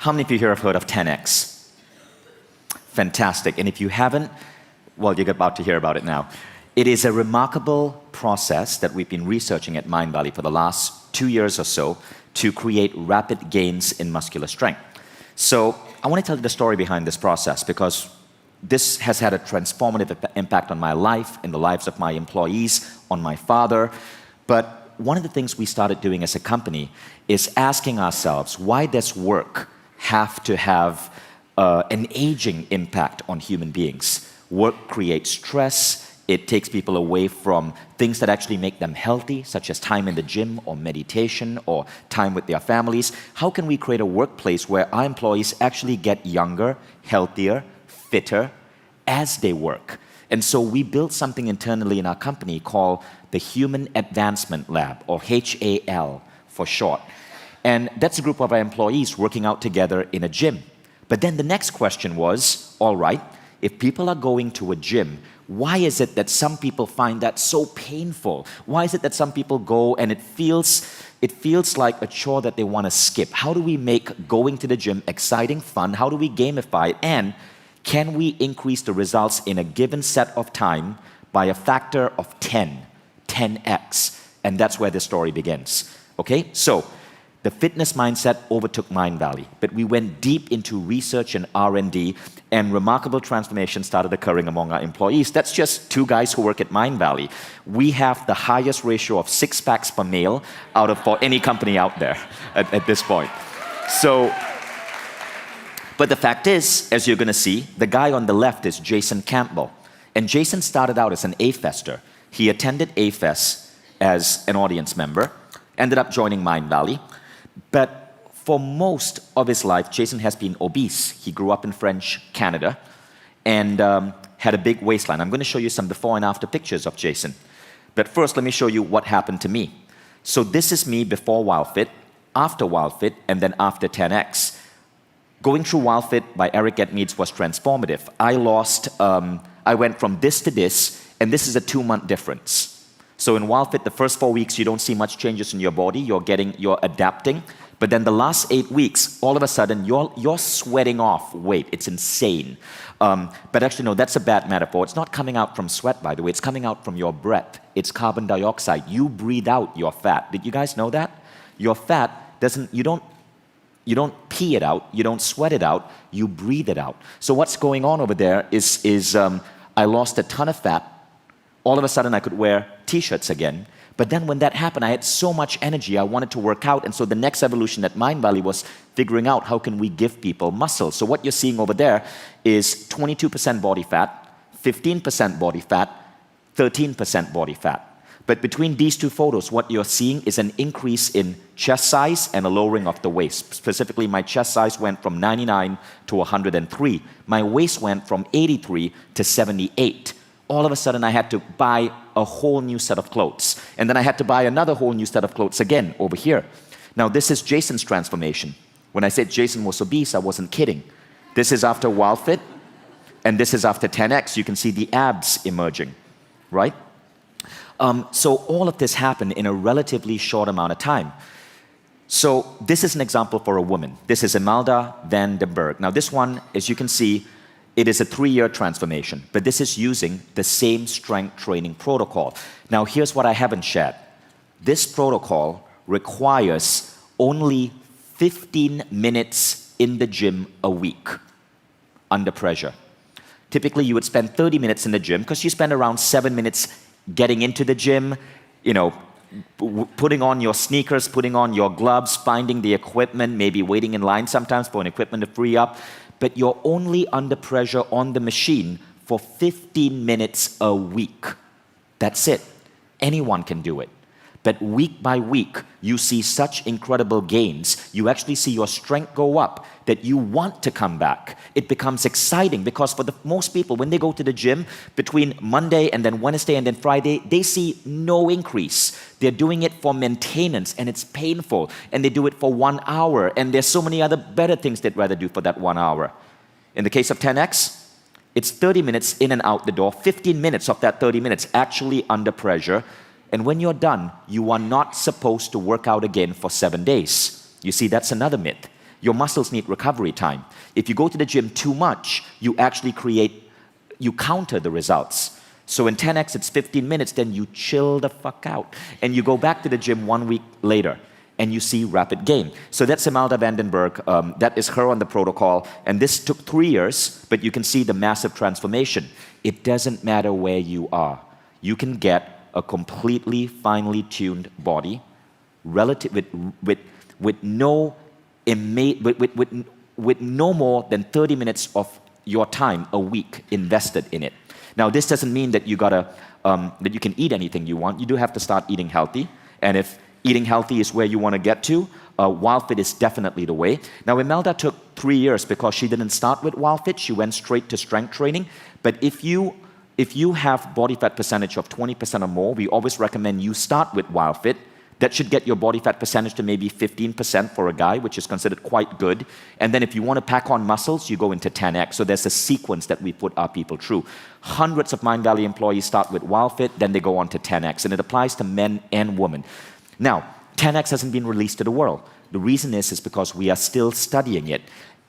How many of you here have heard of 10x? Fantastic. And if you haven't, well, you're about to hear about it now. It is a remarkable process that we've been researching at Mindvalley for the last 2 years or so to create rapid gains in muscular strength. So I want to tell you the story behind this process because this has had a transformative impact on my life, in the lives of my employees, on my father. But one of the things we started doing as a company is asking ourselves, why does work have to have an aging impact on human beings? Work creates stress. It takes people away from things that actually make them healthy, such as time in the gym or meditation or time with their families. How can we create a workplace where our employees actually get younger, healthier, fitter as they work? And so we built something internally in our company called the Human Advancement Lab, or HAL for short. And that's a group of our employees working out together in a gym. But then the next question was, all right, if people are going to a gym, why is it that some people find that so painful? Why is it that some people go and it feels like a chore that they want to skip? How do we make going to the gym exciting, fun? How do we gamify it? And can we increase the results in a given set of time by a factor of 10x? And that's where the story begins. Okay, so the fitness mindset overtook Mindvalley, but we went deep into research and R&D, and remarkable transformation started occurring among our employees. That's just 2 guys who work at Mindvalley. We have the highest ratio of 6 packs per male for any company out there at this point. So, but the fact is, as you're going to see, the guy on the left is Jason Campbell. And Jason started out as an A-Fester. He attended A-Fest as an audience member, ended up joining Mindvalley. But for most of his life, Jason has been obese. He grew up in French Canada and had a big waistline. I'm going to show you some before and after pictures of Jason. But first, let me show you what happened to me. So this is me before WildFit, after WildFit, and then after 10x. Going through WildFit by Eric Edmeades was transformative. I went from this to this, and this is a 2-month difference. So in WildFit, the first 4 weeks, you don't see much changes in your body. You're adapting. But then the last 8 weeks, all of a sudden, you're sweating off weight. It's insane. But actually, no, that's a bad metaphor. It's not coming out from sweat, by the way. It's coming out from your breath. It's carbon dioxide. You breathe out your fat. Did you guys know that? Your fat doesn't, you don't pee it out. You don't sweat it out. You breathe it out. So what's going on over there is I lost a ton of fat. All of a sudden, I could wear T-shirts again. But then when that happened, I had so much energy, I wanted to work out. And so the next evolution at Mindvalley was figuring out how can we give people muscle. So what you're seeing over there is 22% body fat, 15% body fat, 13% body fat. But between these 2 photos, what you're seeing is an increase in chest size and a lowering of the waist. Specifically, my chest size went from 99 to 103. My waist went from 83 to 78. All of a sudden, I had to buy a whole new set of clothes. And then I had to buy another whole new set of clothes again over here. Now, this is Jason's transformation. When I said Jason was obese, I wasn't kidding. This is after WildFit, and this is after 10x. You can see the abs emerging, right? So all of this happened in a relatively short amount of time. So this is an example for a woman. This is Imelda van den Berg. Now, this one, as you can see, it is a 3-year transformation, but this is using the same strength training protocol. Now, here's what I haven't shared. This protocol requires only 15 minutes in the gym a week under pressure. Typically, you would spend 30 minutes in the gym because you spend around 7 minutes getting into the gym, putting on your sneakers, putting on your gloves, finding the equipment, maybe waiting in line sometimes for an equipment to free up. But you're only under pressure on the machine for 15 minutes a week. That's it. Anyone can do it. But week by week, you see such incredible gains. You actually see your strength go up that you want to come back. It becomes exciting because for most people, when they go to the gym between Monday and then Wednesday and then Friday, they see no increase. They're doing it for maintenance and it's painful. And they do it for 1 hour. And there's so many other better things they'd rather do for that 1 hour. In the case of 10x, it's 30 minutes in and out the door, 15 minutes of that 30 minutes actually under pressure. And when you're done, you are not supposed to work out again for 7 days. You see, that's another myth. Your muscles need recovery time. If you go to the gym too much, you actually you counter the results. So in 10x, it's 15 minutes, then you chill the fuck out. And you go back to the gym 1 week later, and you see rapid gain. So that's Imelda Vandenberg. That is her on the protocol. And this took 3 years, but you can see the massive transformation. It doesn't matter where you are. You can get a completely finely tuned body with no more than 30 minutes of your time a week invested in it. Now, this doesn't mean that that you can eat anything you want. You do have to start eating healthy. And if eating healthy is where you want to get to, WildFit is definitely the way. Now, Imelda took 3 years because she didn't start with WildFit. She went straight to strength training. But if you have body fat percentage of 20% or more, we always recommend you start with WildFit. That should get your body fat percentage to maybe 15% for a guy, which is considered quite good. And then if you want to pack on muscles, you go into 10x. So there's a sequence that we put our people through. Hundreds of Mindvalley employees start with WildFit, then they go on to 10x. And it applies to men and women. Now, 10x hasn't been released to the world. The reason is because we are still studying it.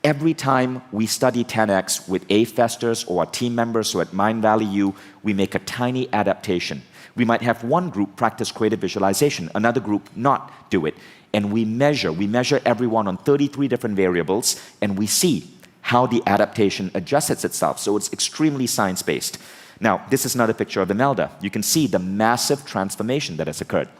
Every time we study 10x with A-festers or our team members or at Mindvalley U, we make a tiny adaptation. We might have one group practice creative visualization, another group not do it. And we measure everyone on 33 different variables, and we see how the adaptation adjusts itself. So it's extremely science-based. Now, this is another picture of Imelda. You can see the massive transformation that has occurred.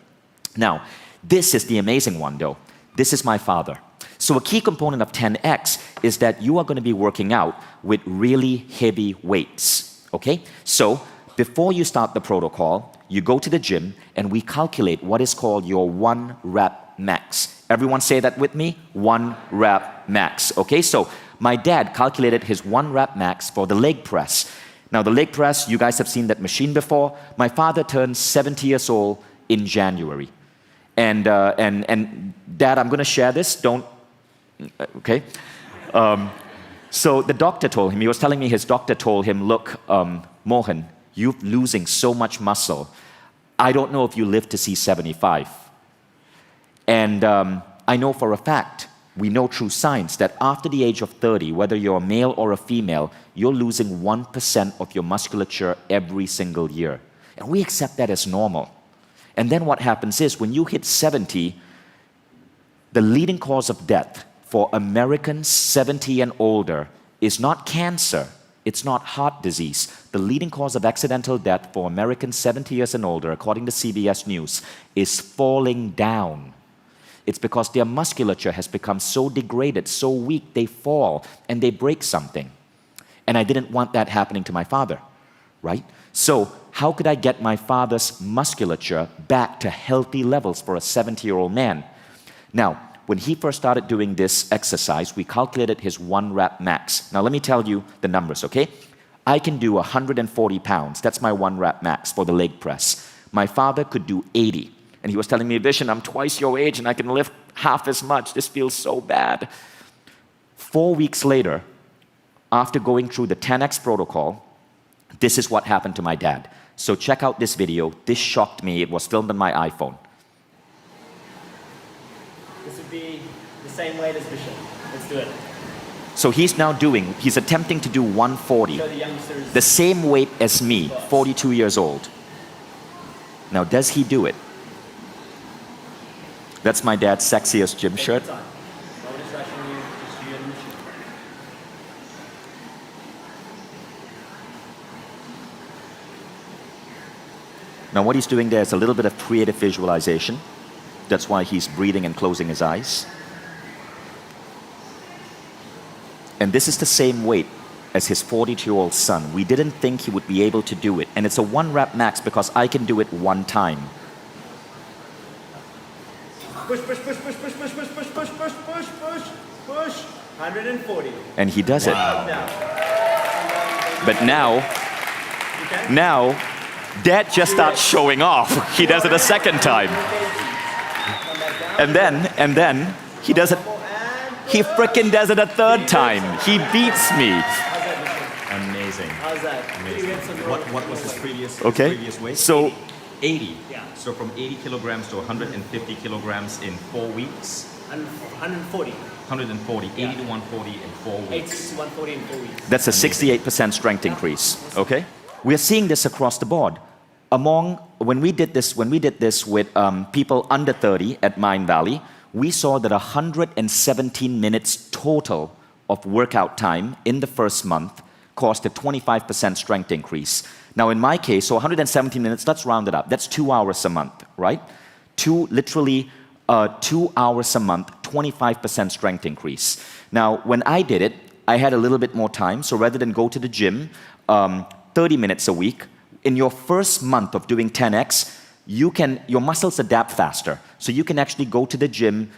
Now, this is the amazing one, though. This is my father. So a key component of 10x is that you are going to be working out with really heavy weights, okay? So before you start the protocol, you go to the gym and we calculate what is called your 1 rep max. Everyone say that with me? 1 rep max, okay? So my dad calculated his 1 rep max for the leg press. Now the leg press, you guys have seen that machine before. My father turned 70 years old in January. And Dad, I'm going to share this, don't, okay? So the doctor told him, he was telling me his doctor told him, look, Mohan, you're losing so much muscle. I don't know if you live to see 75. And I know for a fact, we know through science that after the age of 30, whether you're a male or a female, you're losing 1% of your musculature every single year. And we accept that as normal. And then what happens is when you hit 70, the leading cause of death for Americans 70 and older is not cancer. It's not heart disease. The leading cause of accidental death for Americans 70 years and older, according to CBS News, is falling down. It's because their musculature has become so degraded, so weak, they fall and they break something. And I didn't want that happening to my father, right? So how could I get my father's musculature back to healthy levels for a 70-year-old man? Now, when he first started doing this exercise, we calculated his 1 rep max. Now, let me tell you the numbers, okay? I can do 140 pounds. That's my 1 rep max for the leg press. My father could do 80. And he was telling me, Vishen, I'm twice your age and I can lift half as much. This feels so bad. 4 weeks later, after going through the 10x protocol, this is what happened to my dad. So check out this video. This shocked me. It was filmed on my iPhone. This would be the same weight as Vishen. Let's do it. So he's attempting to do 140. Show the youngsters. The same weight as me, 42 years old. Now, does he do it? That's my dad's sexiest gym shirt. No distraction you, just you and the machine. Now, what he's doing there is a little bit of creative visualization. That's why he's breathing and closing his eyes. And this is the same weight as his 42-year-old son. We didn't think he would be able to do it. And it's a 1 rep max because I can do it 1 time. Push, push, push, push, push, push, push, push, push, push, push, push, push. 140. And he does it. Wow. But now, Dad just starts showing off. He does it a second time. And then he does it. He frickin' does it a 3rd time. He beats me. Amazing. How's that? Amazing. What was his previous weight? So 80. Yeah. So from 80 kilograms to 150 kilograms in 4 weeks. 140. 140, 80 to 140 in 4 weeks. 80 to 140 in 4 weeks. That's a 68% strength increase, okay? We're seeing this across the board. When we did this with people under 30 at Mindvalley, we saw that 117 minutes total of workout time in the first month caused a 25% strength increase. Now in my case, so 117 minutes, let's round it up. That's 2 hours a month, right? Literally 2 hours a month, 25% strength increase. Now when I did it, I had a little bit more time, so rather than go to the gym 30 minutes a week, in your first month of doing 10x, your muscles adapt faster. So you can actually go to the gym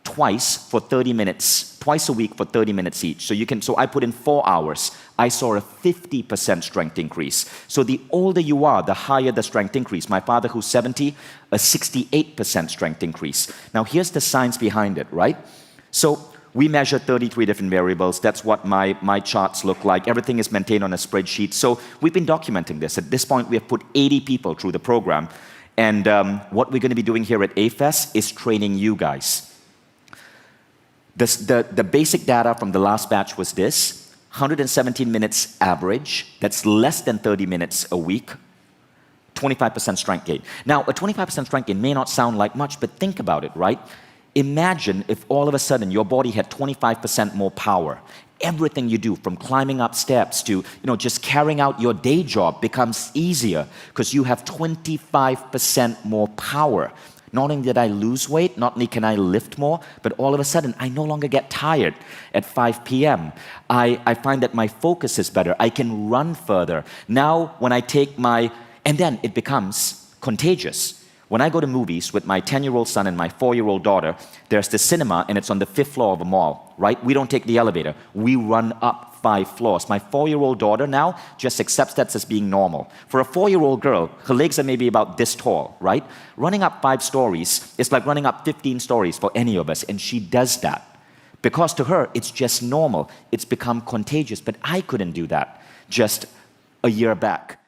twice for 30 minutes, twice a week for 30 minutes each. So I put in 4 hours. I saw a 50% strength increase. So the older you are, the higher the strength increase. My father, who's 70, a 68% strength increase. Now here's the science behind it, right? So we measure 33 different variables. That's what my charts look like. Everything is maintained on a spreadsheet. So we've been documenting this. At this point, we have put 80 people through the program. And what we're going to be doing here at AFES is training you guys. The basic data from the last batch was this: 117 minutes average. That's less than 30 minutes a week. 25% strength gain. Now, a 25% strength gain may not sound like much, but think about it, right? Imagine if all of a sudden your body had 25% more power. Everything you do, from climbing up steps to just carrying out your day job, becomes easier because you have 25% more power. Not only did I lose weight, not only can I lift more, but all of a sudden I no longer get tired at 5 p.m. I find that my focus is better. I can run further. Now when I take and then it becomes contagious. When I go to movies with my 10-year-old son and my 4-year-old daughter, there's the cinema and it's on the 5th floor of a mall, right? We don't take the elevator. We run up 5 floors. My 4-year-old daughter now just accepts that as being normal. For a 4-year-old girl, her legs are maybe about this tall, right? Running up 5 stories is like running up 15 stories for any of us, and she does that. Because to her, it's just normal. It's become contagious, but I couldn't do that just a year back.